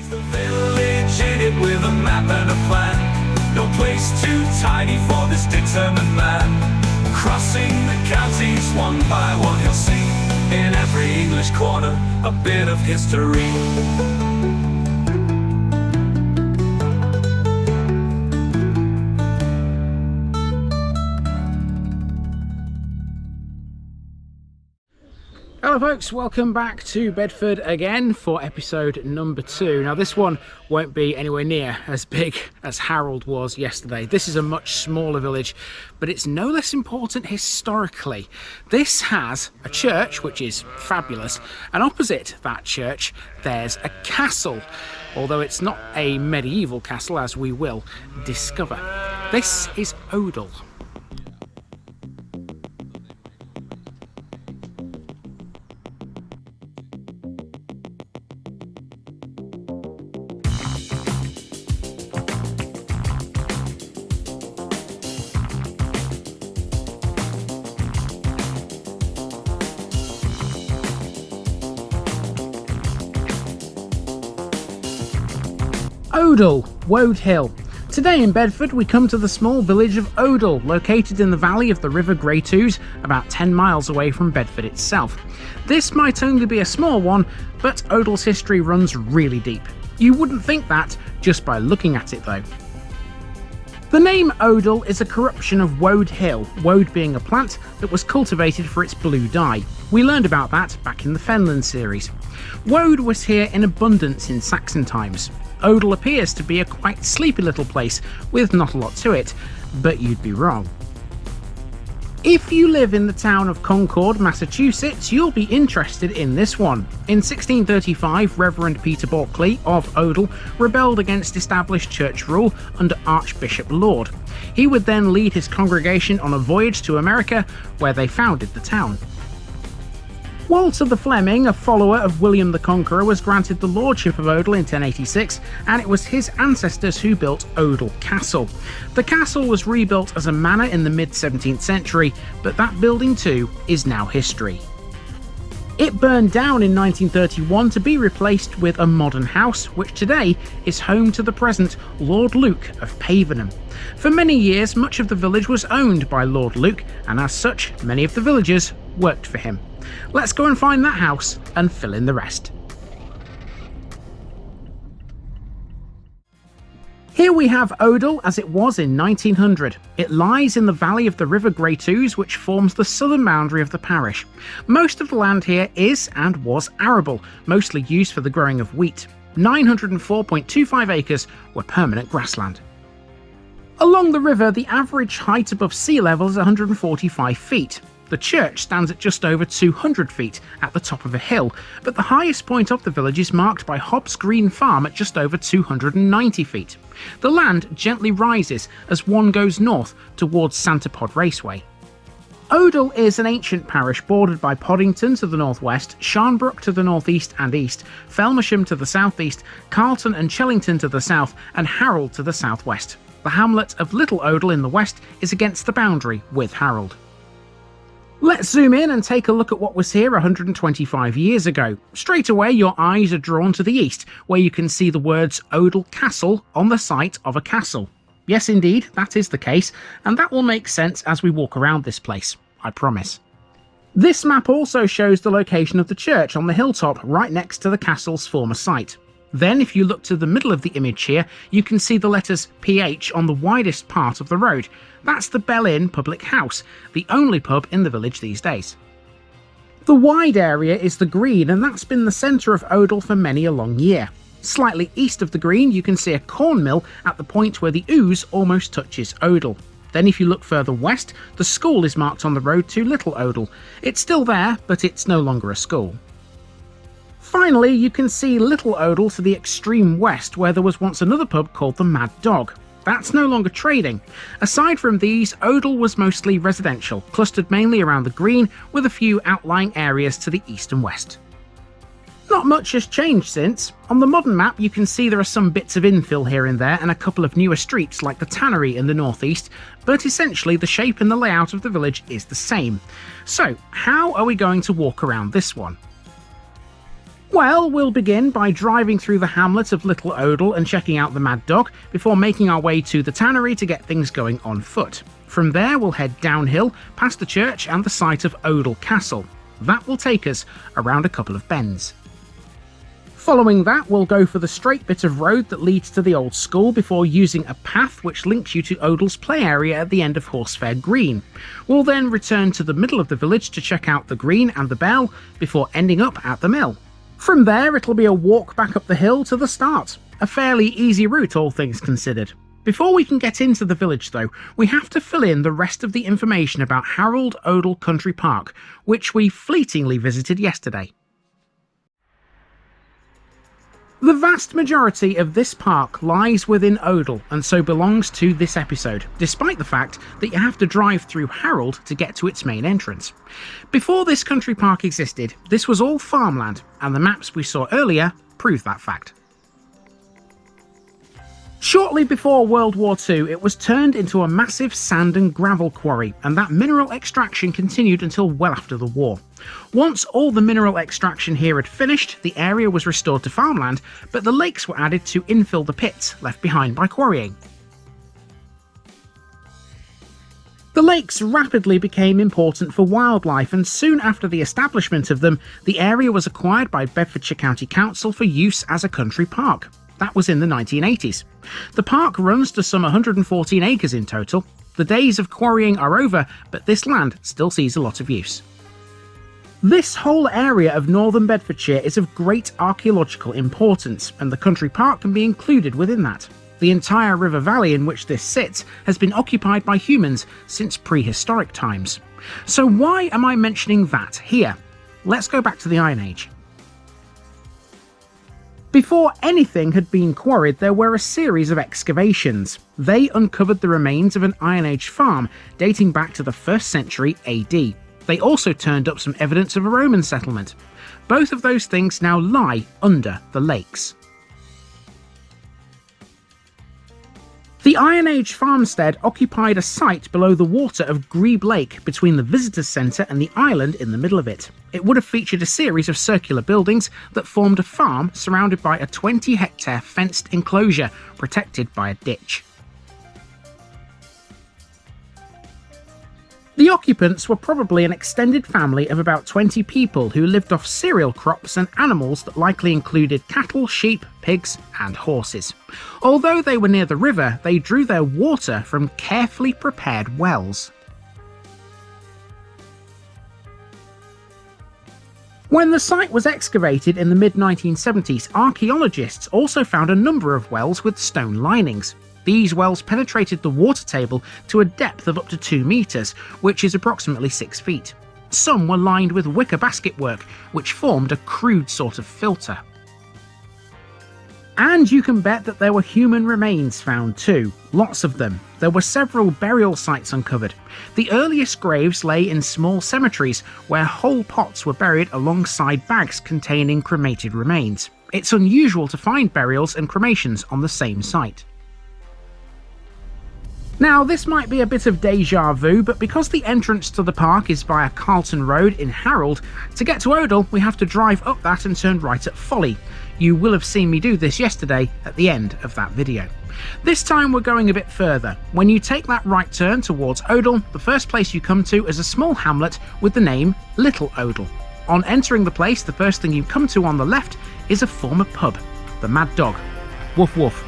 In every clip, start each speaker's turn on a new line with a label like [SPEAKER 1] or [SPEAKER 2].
[SPEAKER 1] The village in it with a map and a plan. No place too tiny for this determined man. Crossing the counties one by one, you'll see in every English corner a bit of history.
[SPEAKER 2] Hello folks, welcome back to Bedford again for episode number 2. Now this one won't be anywhere near as big as Harrold was yesterday. This is a much smaller village, but it's no less important historically. This has a church, which is fabulous, and opposite that church there's a castle, although it's not a medieval castle, as we will discover. This is Odell. Odell, Woad Hill. Today in Bedford we come to the small village of Odell, located in the valley of the River Greatouse, about 10 miles away from Bedford itself. This might only be a small one, but Odell's history runs really deep. You wouldn't think that just by looking at it though. The name Odell is a corruption of woad hill, woad being a plant that was cultivated for its blue dye. We learned about that back in the Fenland series. Woad was here in abundance in Saxon times. Odell appears to be a quite sleepy little place with not a lot to it, but you'd be wrong. If you live in the town of Concord, Massachusetts, you'll be interested in this one. In 1635, Reverend Peter Bulkeley of Odell rebelled against established church rule under Archbishop Laud. He would then lead his congregation on a voyage to America, where they founded the town. Walter the Fleming, a follower of William the Conqueror, was granted the lordship of Odell in 1086, and it was his ancestors who built Odell Castle. The castle was rebuilt as a manor in the mid-17th century, but that building too is now history. It burned down in 1931 to be replaced with a modern house, which today is home to the present Lord Luke of Pavenham. For many years, much of the village was owned by Lord Luke, and as such, many of the villagers worked for him. Let's go and find that house and fill in the rest. Here we have Odell as it was in 1900. It lies in the valley of the River Greatouse, which forms the southern boundary of the parish. Most of the land here is and was arable, mostly used for the growing of wheat. 904.25 acres were permanent grassland. Along the river, the average height above sea level is 145 feet. The church stands at just over 200 feet at the top of a hill, but the highest point of the village is marked by Hobbs Green Farm at just over 290 feet. The land gently rises as one goes north towards Santa Pod Raceway. Odell is an ancient parish bordered by Poddington to the northwest, Sharnbrook to the northeast and east, Felmersham to the southeast, Carlton and Chellington to the south, and Harrold to the southwest. The hamlet of Little Odell in the west is against the boundary with Harrold. Let's zoom in and take a look at what was here 125 years ago. Straight away your eyes are drawn to the east, where you can see the words Odell Castle on the site of a castle. Yes indeed, that is the case, and that will make sense as we walk around this place, I promise. This map also shows the location of the church on the hilltop right next to the castle's former site. Then if you look to the middle of the image here, you can see the letters PH on the widest part of the road. That's the Bell Inn Public House, the only pub in the village these days. The wide area is the green, and that's been the centre of Odell for many a long year. Slightly east of the green you can see a corn mill at the point where the Ouse almost touches Odell. Then if you look further west, the school is marked on the road to Little Odell. It's still there, but it's no longer a school. Finally, you can see Little Odell to the extreme west, where there was once another pub called the Mad Dog. That's no longer trading. Aside from these, Odell was mostly residential, clustered mainly around the green, with a few outlying areas to the east and west. Not much has changed since. On the modern map you can see there are some bits of infill here and there and a couple of newer streets like the Tannery in the northeast, but essentially the shape and the layout of the village is the same. So how are we going to walk around this one? Well, we'll begin by driving through the hamlet of Little Odell and checking out the Mad Dog before making our way to the tannery to get things going on foot. From there, we'll head downhill past the church and the site of Odell Castle. That will take us around a couple of bends. Following that, we'll go for the straight bit of road that leads to the old school before using a path which links you to Odell's play area at the end of Horsefair Green. We'll then return to the middle of the village to check out the green and the bell before ending up at the mill. From there, it'll be a walk back up the hill to the start. A fairly easy route, all things considered. Before we can get into the village though, we have to fill in the rest of the information about Harrold Odell Country Park, which we fleetingly visited yesterday. The vast majority of this park lies within Odell and so belongs to this episode, despite the fact that you have to drive through Harrold to get to its main entrance. Before this country park existed, this was all farmland, and the maps we saw earlier prove that fact. Shortly before World War II, it was turned into a massive sand and gravel quarry, and that mineral extraction continued until well after the war. Once all the mineral extraction here had finished, the area was restored to farmland, but the lakes were added to infill the pits left behind by quarrying. The lakes rapidly became important for wildlife, and soon after the establishment of them, the area was acquired by Bedfordshire County Council for use as a country park. That was in the 1980s. The park runs to some 114 acres in total. The days of quarrying are over, but this land still sees a lot of use. This whole area of northern Bedfordshire is of great archaeological importance, and the country park can be included within that. The entire river valley in which this sits has been occupied by humans since prehistoric times. So why am I mentioning that here? Let's go back to the Iron Age. Before anything had been quarried, there were a series of excavations. They uncovered the remains of an Iron Age farm dating back to the 1st century AD. They also turned up some evidence of a Roman settlement. Both of those things now lie under the lakes. The Iron Age farmstead occupied a site below the water of Grebe Lake between the visitors centre and the island in the middle of it. It would have featured a series of circular buildings that formed a farm surrounded by a 20-hectare fenced enclosure protected by a ditch. The occupants were probably an extended family of about 20 people who lived off cereal crops and animals that likely included cattle, sheep, pigs, and horses. Although they were near the river, they drew their water from carefully prepared wells. When the site was excavated in the mid-1970s, archaeologists also found a number of wells with stone linings. These wells penetrated the water table to a depth of up to 2 metres, which is approximately 6 feet. Some were lined with wicker basket work, which formed a crude sort of filter. And you can bet that there were human remains found too, lots of them. There were several burial sites uncovered. The earliest graves lay in small cemeteries where whole pots were buried alongside bags containing cremated remains. It's unusual to find burials and cremations on the same site. Now, this might be a bit of deja vu, but because the entrance to the park is via Carlton Road in Harrold, to get to Odell we have to drive up that and turn right at Folly. You will have seen me do this yesterday at the end of that video. This time we're going a bit further. When you take that right turn towards Odell, the first place you come to is a small hamlet with the name Little Odell. On entering the place, the first thing you come to on the left is a former pub, the Mad Dog. Woof woof.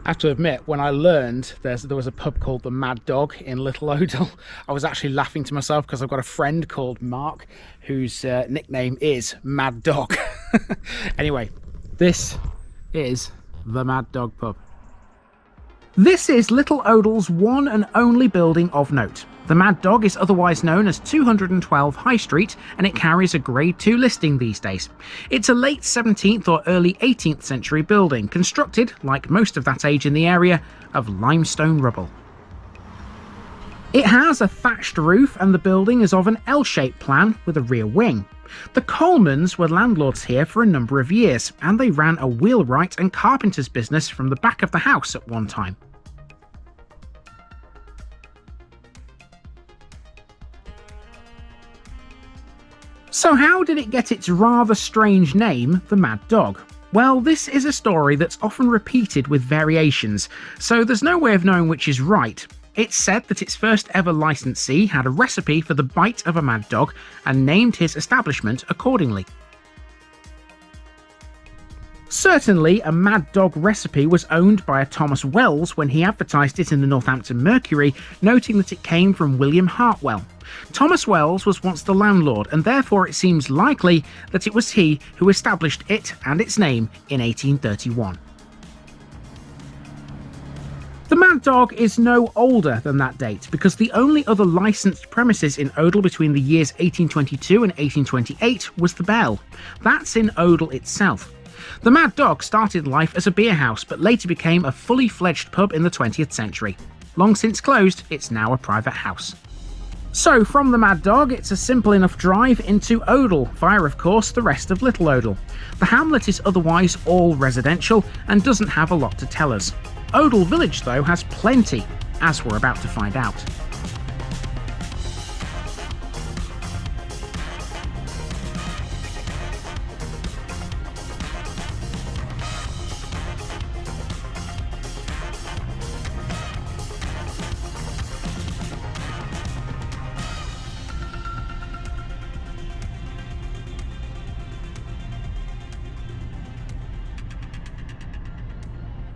[SPEAKER 2] I have to admit, when I learned there was a pub called the Mad Dog in Little Odell, I was actually laughing to myself because I've got a friend called Mark whose nickname is Mad Dog. Anyway, this is the Mad Dog pub. This is Little Odell's one and only building of note. The Mad Dog is otherwise known as 212 High Street, and it carries a Grade 2 listing these days. It's a late 17th or early 18th century building, constructed, like most of that age in the area, of limestone rubble. It has a thatched roof, and the building is of an L-shaped plan with a rear wing. The Colemans were landlords here for a number of years, and they ran a wheelwright and carpenter's business from the back of the house at one time. So how did it get its rather strange name, the Mad Dog? Well, this is a story that's often repeated with variations, so there's no way of knowing which is right. It's said that its first ever licensee had a recipe for the bite of a mad dog and named his establishment accordingly. Certainly, a Mad Dog recipe was owned by a Thomas Wells when he advertised it in the Northampton Mercury, noting that it came from William Hartwell. Thomas Wells was once the landlord, and therefore it seems likely that it was he who established it and its name in 1831. The Mad Dog is no older than that date, because the only other licensed premises in Odell between the years 1822 and 1828 was the Bell. That's in Odell itself. The Mad Dog started life as a beer house, but later became a fully fledged pub in the 20th century. Long since closed, it's now a private house. So from the Mad Dog, it's a simple enough drive into Odell, via of course the rest of Little Odell. The hamlet is otherwise all residential and doesn't have a lot to tell us. Odell Village though has plenty, as we're about to find out.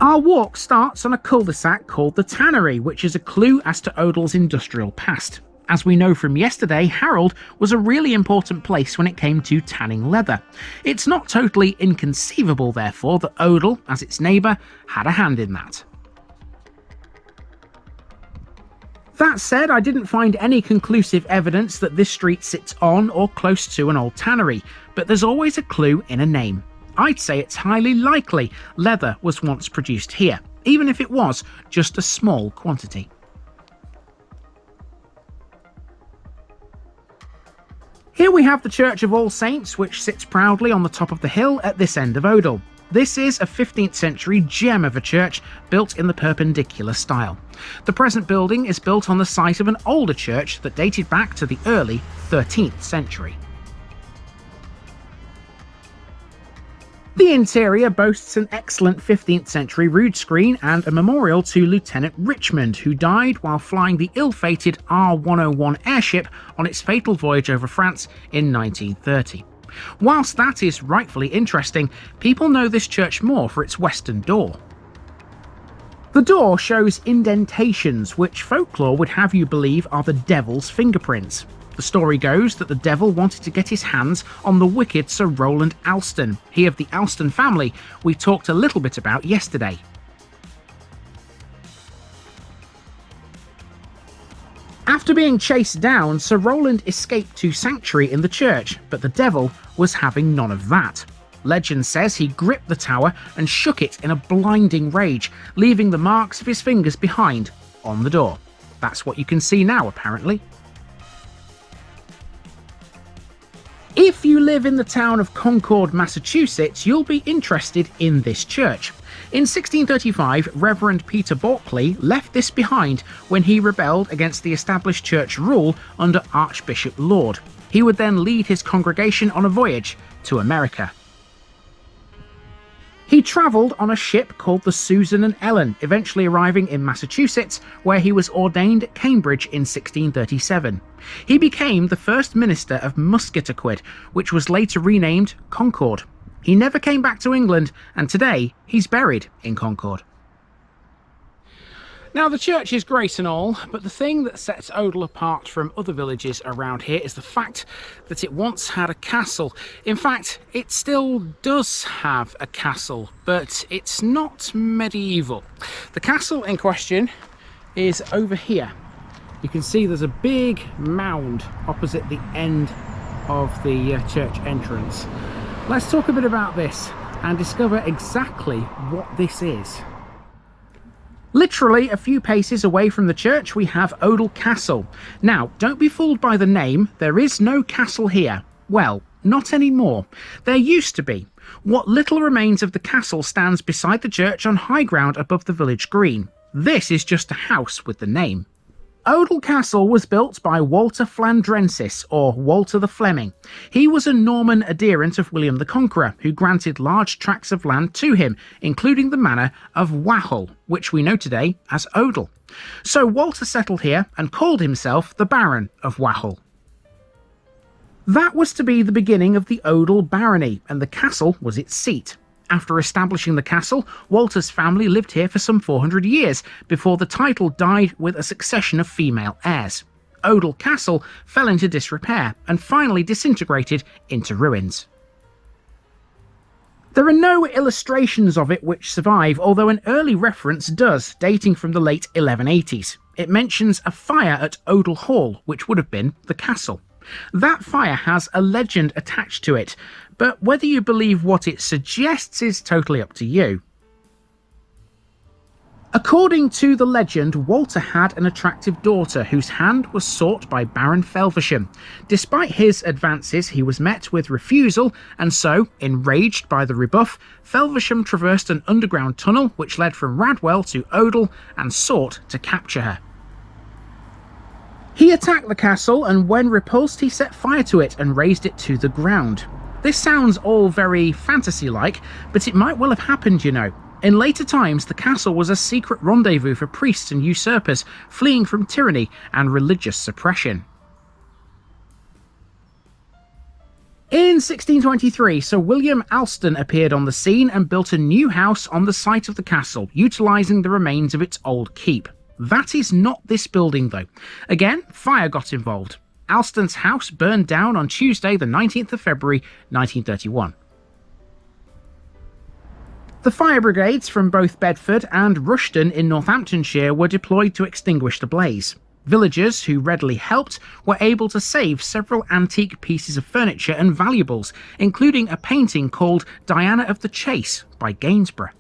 [SPEAKER 2] Our walk starts on a cul-de-sac called the Tannery, which is a clue as to Odell's industrial past. As we know from yesterday, Harrold was a really important place when it came to tanning leather. It's not totally inconceivable, therefore, that Odell, as its neighbour, had a hand in that. That said, I didn't find any conclusive evidence that this street sits on or close to an old tannery, but there's always a clue in a name. I'd say it's highly likely leather was once produced here, even if it was just a small quantity. Here we have the Church of All Saints, which sits proudly on the top of the hill at this end of Odell. This is a 15th century gem of a church built in the Perpendicular style. The present building is built on the site of an older church that dated back to the early 13th century. The interior boasts an excellent 15th century rood screen and a memorial to Lieutenant Richmond, who died while flying the ill-fated R-101 airship on its fatal voyage over France in 1930. Whilst that is rightfully interesting, people know this church more for its western door. The door shows indentations, which folklore would have you believe are the devil's fingerprints. The story goes that the devil wanted to get his hands on the wicked Sir Rowland Alston, he of the Alston family we talked a little bit about yesterday. After being chased down, Sir Rowland escaped to sanctuary in the church, but the devil was having none of that. Legend says he gripped the tower and shook it in a blinding rage, leaving the marks of his fingers behind on the door. That's what you can see now, apparently. If you live in the town of Concord, Massachusetts, you'll be interested in this church. In 1635, Reverend Peter Bulkley left this behind when he rebelled against the established church rule under Archbishop Laud. He would then lead his congregation on a voyage to America. He travelled on a ship called the Susan and Ellen, eventually arriving in Massachusetts, where he was ordained at Cambridge in 1637. He became the first minister of Musketaquid, which was later renamed Concord. He never came back to England, and today he's buried in Concord. Now, the church is great and all, but the thing that sets Odell apart from other villages around here is the fact that it once had a castle. In fact, it still does have a castle, but it's not medieval. The castle in question is over here. You can see there's a big mound opposite the end of the church entrance. Let's talk a bit about this and discover exactly what this is. Literally a few paces away from the church we have Odell Castle. Now, don't be fooled by the name, there is no castle here. Well, not anymore. There used to be. What little remains of the castle stands beside the church on high ground above the village green. This is just a house with the name. Odell Castle was built by Walter Flandrensis, or Walter the Fleming. He was a Norman adherent of William the Conqueror, who granted large tracts of land to him, including the manor of Wachel, which we know today as Odell. So Walter settled here and called himself the Baron of Wachel. That was to be the beginning of the Odell barony, and the castle was its seat. After establishing the castle, Walter's family lived here for some 400 years before the title died with a succession of female heirs. Odell Castle fell into disrepair and finally disintegrated into ruins. There are no illustrations of it which survive, although an early reference does, dating from the late 1180s. It mentions a fire at Odell Hall, which would have been the castle. That fire has a legend attached to it, but whether you believe what it suggests is totally up to you. According to the legend, Walter had an attractive daughter whose hand was sought by Baron Felversham. Despite his advances, he was met with refusal, and so, enraged by the rebuff, Felversham traversed an underground tunnel which led from Radwell to Odell and sought to capture her. He attacked the castle, and when repulsed he set fire to it and razed it to the ground. This sounds all very fantasy-like, but it might well have happened, you know. In later times, the castle was a secret rendezvous for priests and usurpers fleeing from tyranny and religious suppression. In 1623, Sir William Alston appeared on the scene and built a new house on the site of the castle, utilising the remains of its old keep. That is not this building though. Again, fire got involved. Alston's house burned down on Tuesday the 19th of February 1931. The fire brigades from both Bedford and Rushden in Northamptonshire were deployed to extinguish the blaze. Villagers who readily helped were able to save several antique pieces of furniture and valuables, including a painting called Diana of the Chase by Gainsborough.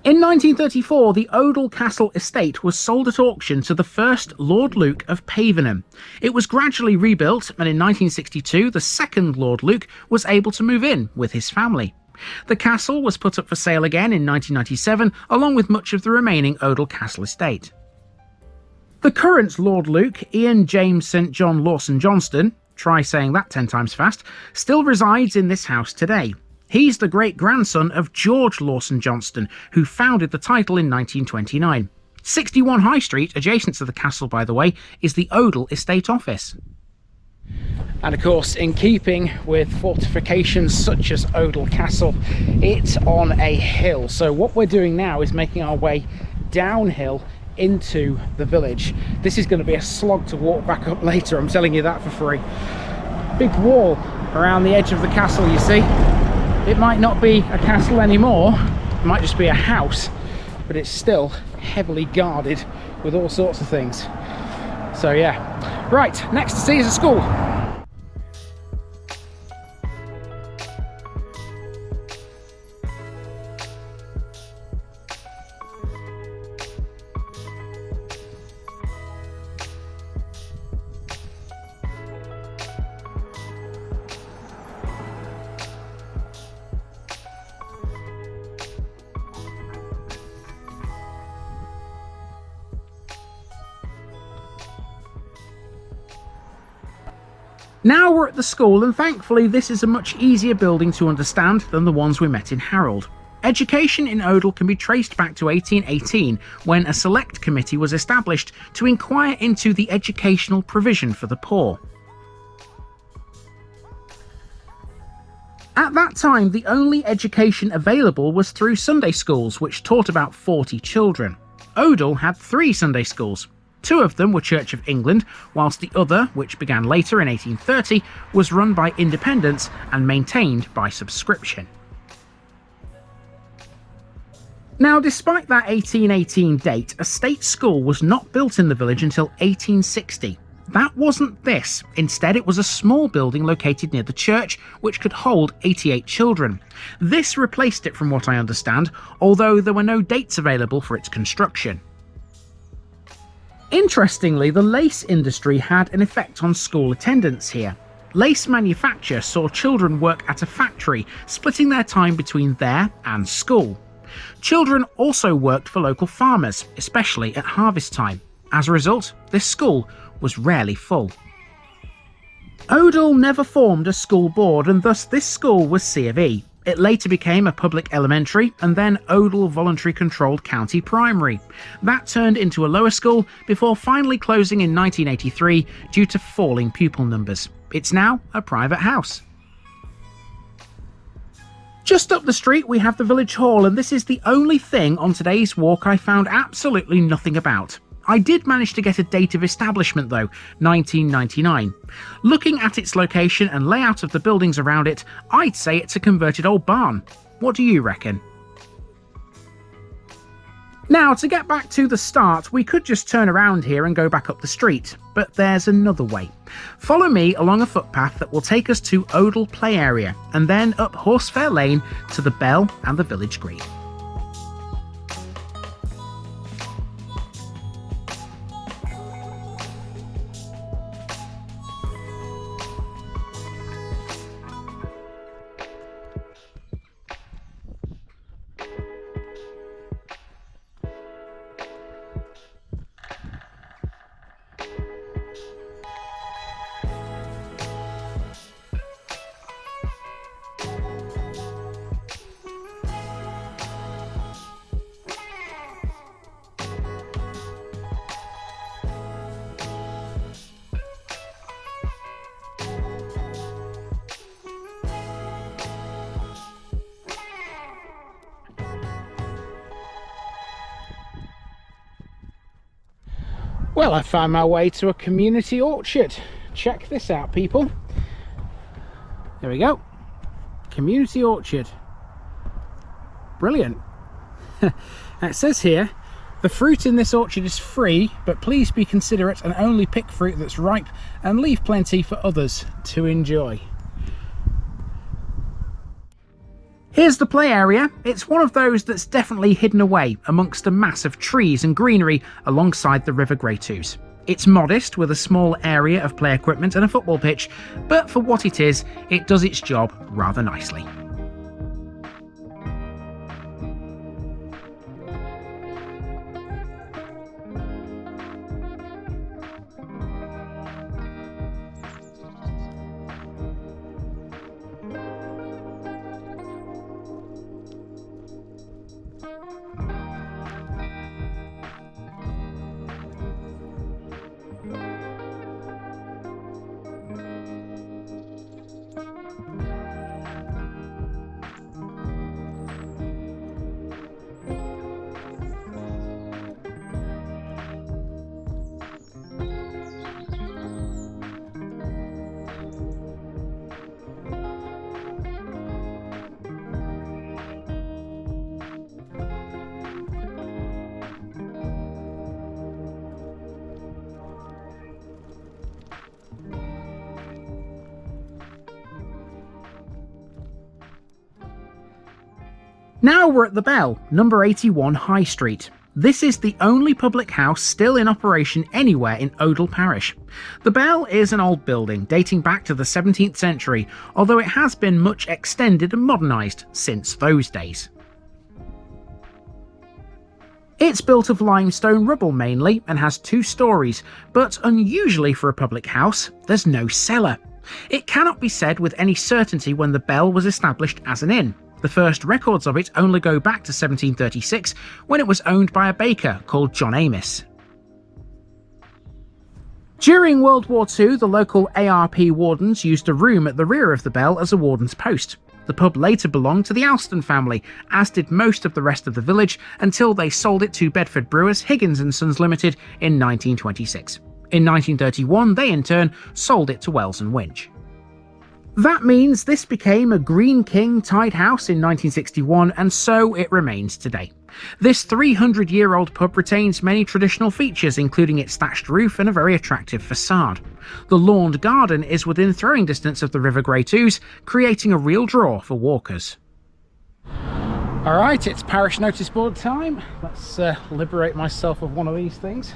[SPEAKER 2] In 1934, the Odell Castle estate was sold at auction to the first Lord Luke of Pavenham. It was gradually rebuilt, and in 1962 the second Lord Luke was able to move in with his family. The castle was put up for sale again in 1997, along with much of the remaining Odell Castle estate. The current Lord Luke, Ian James St John Lawson Johnston, try saying that 10 times fast, still resides in this house today. He's the great-grandson of George Lawson Johnston, who founded the title in 1929. 61 High Street, adjacent to the castle by the way, is the Odell Estate Office. And of course, in keeping with fortifications such as Odell Castle, it's on a hill. So what we're doing now is making our way downhill into the village. This is going to be a slog to walk back up later, I'm telling you that for free. Big wall around the edge of the castle, you see. It might not be a castle anymore, it might just be a house, but it's still heavily guarded with all sorts of things. So yeah, right, next to see is a school. Now we're at the school, and thankfully this is a much easier building to understand than the ones we met in Harrold. Education in Odell can be traced back to 1818, when a select committee was established to inquire into the educational provision for the poor. At that time, the only education available was through Sunday schools, which taught about 40 children. Odell had 3 Sunday schools. 2 of them were Church of England, whilst the other, which began later in 1830, was run by independents and maintained by subscription. Now, despite that 1818 date, a state school was not built in the village until 1860. That wasn't this. Instead, it was a small building located near the church, which could hold 88 children. This replaced it from what I understand, although there were no dates available for its construction. Interestingly, the lace industry had an effect on school attendance here. Lace manufacture saw children work at a factory, splitting their time between there and school. Children also worked for local farmers, especially at harvest time. As a result, this school was rarely full. Odell never formed a school board, and thus this school was C of E. It later became a public elementary and then Odell Voluntary Controlled County Primary. That turned into a lower school before finally closing in 1983 due to falling pupil numbers. It's now a private house. Just up the street we have the village hall, and this is the only thing on today's walk I found absolutely nothing about. I did manage to get a date of establishment though, 1999. Looking at its location and layout of the buildings around it, I'd say it's a converted old barn. What do you reckon? Now, to get back to the start, we could just turn around here and go back up the street, but there's another way. Follow me along a footpath that will take us to Odell Play Area, and then up Horsefair Lane to the Bell and the Village Green. Well, I found my way to a community orchard. Check this out, people. There we go. Community orchard. Brilliant. It says here, the fruit in this orchard is free, but please be considerate and only pick fruit that's ripe and leave plenty for others to enjoy. Here's the play area. It's one of those that's definitely hidden away amongst a mass of trees and greenery alongside the River Greatoos. It's modest with a small area of play equipment and a football pitch, but for what it is, it does its job rather nicely. Now we're at the Bell, number 81 High Street. This is the only public house still in operation anywhere in Odell Parish. The Bell is an old building dating back to the 17th century, although it has been much extended and modernised since those days. It's built of limestone rubble mainly and has 2 stories, but unusually for a public house, there's no cellar. It cannot be said with any certainty when the Bell was established as an inn. The first records of it only go back to 1736, when it was owned by a baker called John Amos. During World War II, the local ARP wardens used a room at the rear of the Bell as a warden's post. The pub later belonged to the Alston family, as did most of the rest of the village, until they sold it to Bedford brewers Higgins and Sons Limited in 1926. In 1931, they in turn sold it to Wells and Winch. That means this became a Green King tied house in 1961, and so it remains today. This 300-year-old pub retains many traditional features, including its thatched roof and a very attractive facade. The lawned garden is within throwing distance of the River Great Ouse, creating a real draw for walkers. Alright, it's parish notice board time. Let's liberate myself of one of these things.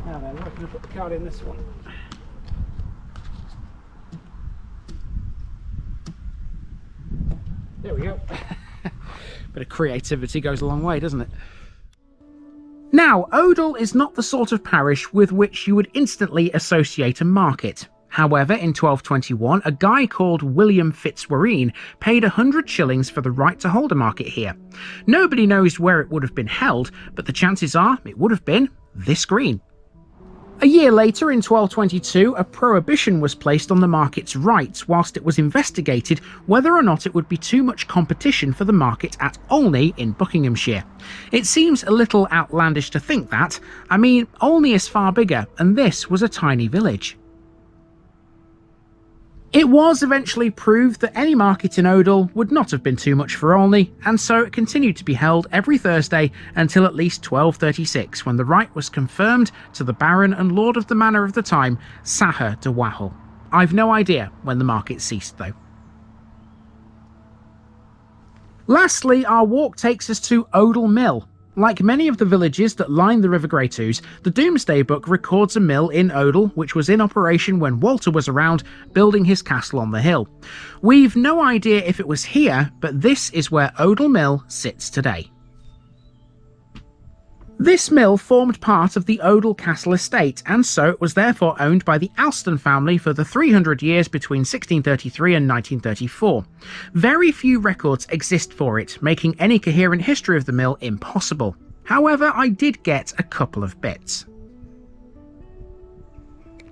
[SPEAKER 2] Now then, we're going to put the card in this one. There we go. Bit of creativity goes a long way, doesn't it? Now, Odell is not the sort of parish with which you would instantly associate a market. However, in 1221, a guy called William Fitzwarine paid 100 shillings for the right to hold a market here. Nobody knows where it would have been held, but the chances are it would have been this green. A year later, in 1222, a prohibition was placed on the market's rights whilst it was investigated whether or not it would be too much competition for the market at Olney in Buckinghamshire. It seems a little outlandish to think that. I mean, Olney is far bigger, and this was a tiny village. It was eventually proved that any market in Odell would not have been too much for Olney, and so it continued to be held every Thursday until at least 1236, when the right was confirmed to the Baron and Lord of the Manor of the time, Saher de Wahel. I've no idea when the market ceased though. Lastly, our walk takes us to Odell Mill. Like many of the villages that line the River Great Ouse, the Domesday Book records a mill in Odell which was in operation when Walter was around building his castle on the hill. We've no idea if it was here, but this is where Odell Mill sits today. This mill formed part of the Odell Castle estate, and so it was therefore owned by the Alston family for the 300 years between 1633 and 1934. Very few records exist for it, making any coherent history of the mill impossible. However, I did get a couple of bits.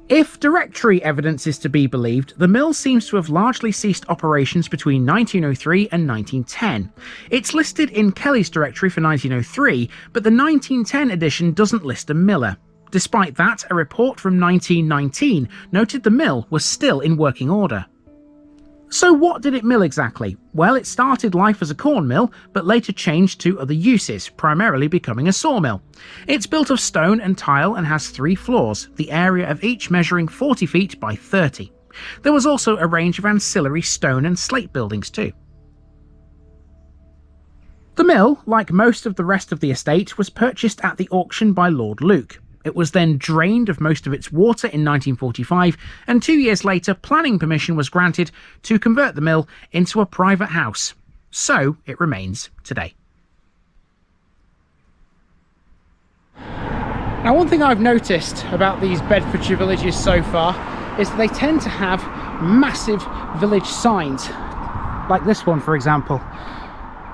[SPEAKER 2] If directory evidence is to be believed, the mill seems to have largely ceased operations between 1903 and 1910. It's listed in Kelly's directory for 1903, but the 1910 edition doesn't list a miller. Despite that, a report from 1919 noted the mill was still in working order. So what did it mill exactly? Well, it started life as a corn mill, but later changed to other uses, primarily becoming a sawmill. It's built of stone and tile and has 3 floors, the area of each measuring 40 feet by 30. There was also a range of ancillary stone and slate buildings too. The mill, like most of the rest of the estate, was purchased at the auction by Lord Luke. It was then drained of most of its water in 1945, and 2 years later planning permission was granted to convert the mill into a private house. So it remains today. Now, one thing I've noticed about these Bedfordshire villages so far is that they tend to have massive village signs, like this one for example.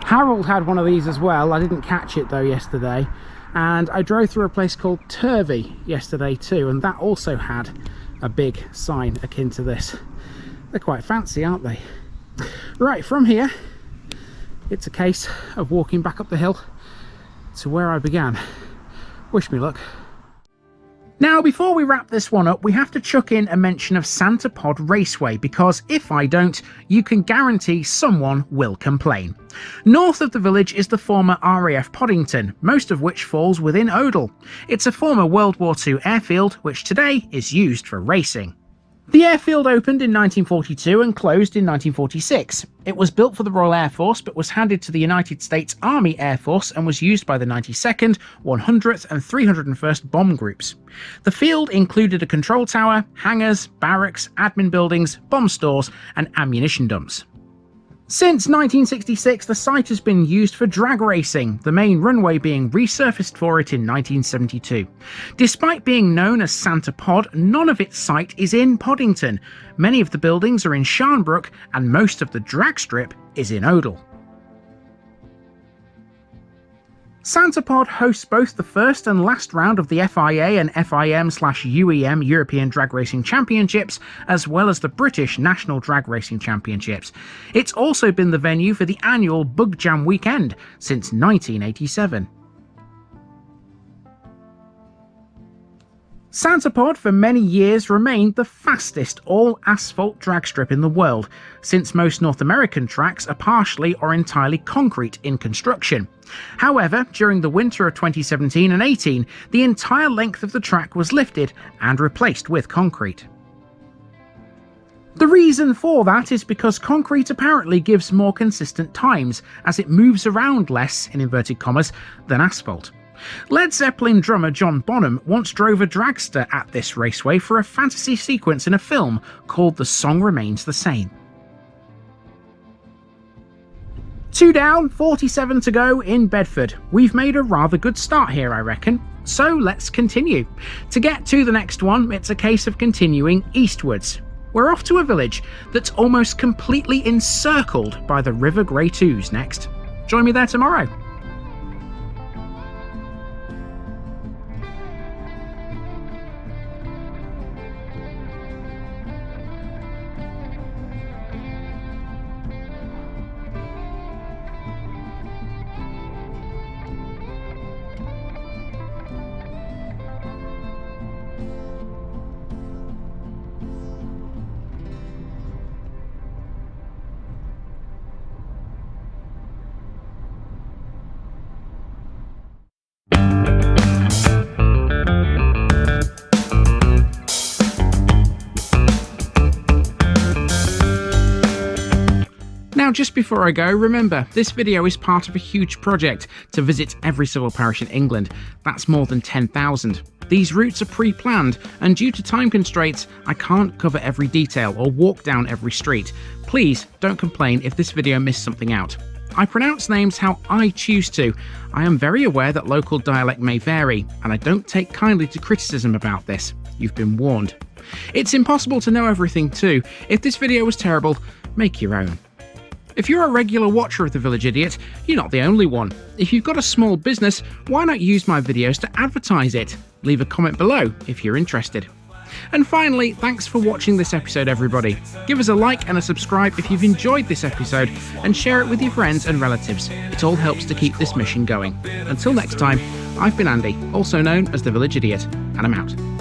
[SPEAKER 2] Harrold had one of these as well. I didn't catch it though yesterday. And I drove through a place called Turvey yesterday too, and that also had a big sign akin to this. They're quite fancy, aren't they? Right, from here, it's a case of walking back up the hill to where I began. Wish me luck. Now, before we wrap this one up, we have to chuck in a mention of Santa Pod Raceway, because if I don't, you can guarantee someone will complain. North of the village is the former RAF Poddington, most of which falls within Odell. It's a former World War II airfield, which today is used for racing. The airfield opened in 1942 and closed in 1946. It was built for the Royal Air Force but was handed to the United States Army Air Force and was used by the 92nd, 100th and 301st Bomb Groups. The field included a control tower, hangars, barracks, admin buildings, bomb stores and ammunition dumps. Since 1966, the site has been used for drag racing, the main runway being resurfaced for it in 1972. Despite being known as Santa Pod, none of its site is in Poddington. Many of the buildings are in Sharnbrook, and most of the drag strip is in Odell. Santa Pod hosts both the first and last round of the FIA and FIM/UEM European Drag Racing Championships, as well as the British National Drag Racing Championships. It's also been the venue for the annual Bug Jam Weekend since 1987. Santapod for many years remained the fastest all-asphalt drag strip in the world, since most North American tracks are partially or entirely concrete in construction. However, during the winter of 2017 and 18, the entire length of the track was lifted and replaced with concrete. The reason for that is because concrete apparently gives more consistent times, as it moves around less, in inverted commas, than asphalt. Led Zeppelin drummer John Bonham once drove a dragster at this raceway for a fantasy sequence in a film called The Song Remains the Same. 2 down, 47 to go in Bedford. We've made a rather good start here, I reckon. So let's continue. To get to the next one, it's a case of continuing eastwards. We're off to a village that's almost completely encircled by the River Great Ouse next. Join me there tomorrow. Now, just before I go, remember, this video is part of a huge project to visit every civil parish in England. That's more than 10,000. These routes are pre-planned, and due to time constraints, I can't cover every detail or walk down every street. Please don't complain if this video missed something out. I pronounce names how I choose to. I am very aware that local dialect may vary, and I don't take kindly to criticism about this. You've been warned. It's impossible to know everything too. If this video was terrible, make your own. If you're a regular watcher of The Village Idiot, you're not the only one. If you've got a small business, why not use my videos to advertise it? Leave a comment below if you're interested. And finally, thanks for watching this episode, everybody. Give us a like and a subscribe if you've enjoyed this episode, and share it with your friends and relatives. It all helps to keep this mission going. Until next time, I've been Andy, also known as The Village Idiot, and I'm out.